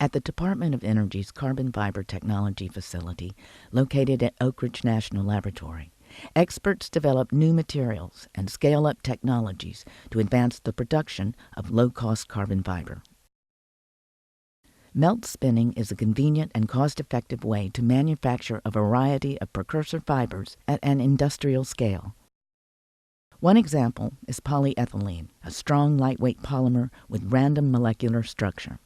At the Department of Energy's Carbon Fiber Technology Facility, located at Oak Ridge National Laboratory, experts develop new materials and scale up technologies to advance the production of low-cost carbon fiber. Melt spinning is a convenient and cost-effective way to manufacture a variety of precursor fibers at an industrial scale. One example is polyethylene, a strong, lightweight polymer with random molecular structure.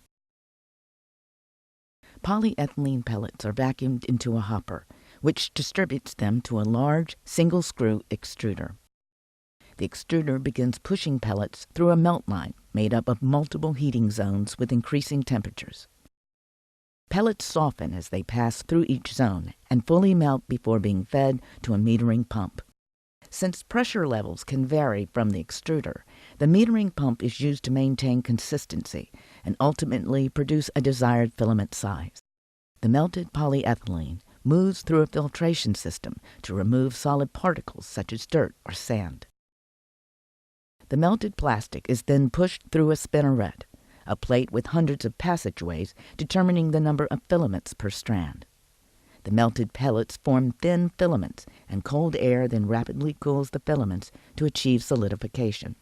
Polyethylene pellets are vacuumed into a hopper, which distributes them to a large, single-screw extruder. The extruder begins pushing pellets through a melt line made up of multiple heating zones with increasing temperatures. Pellets soften as they pass through each zone and fully melt before being fed to a metering pump. Since pressure levels can vary from the extruder, the metering pump is used to maintain consistency and ultimately produce a desired filament size. The melted polyethylene moves through a filtration system to remove solid particles such as dirt or sand. The melted plastic is then pushed through a spinneret, a plate with hundreds of passageways determining the number of filaments per strand. The melted pellets form thin filaments, and cold air then rapidly cools the filaments to achieve solidification.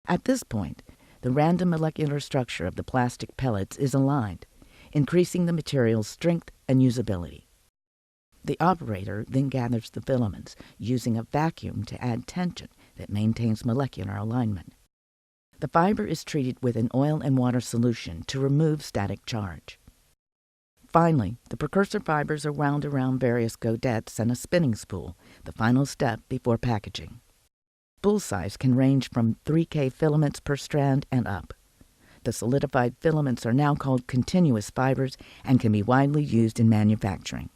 At this point, the random molecular structure of the plastic pellets is aligned, increasing the material's strength and usability. The operator then gathers the filaments using a vacuum to add tension that maintains molecular alignment. The fiber is treated with an oil and water solution to remove static charge. Finally, the precursor fibers are wound around various godettes and a spinning spool, the final step before packaging. Spool size can range from 3K filaments per strand and up. The solidified filaments are now called continuous fibers and can be widely used in manufacturing.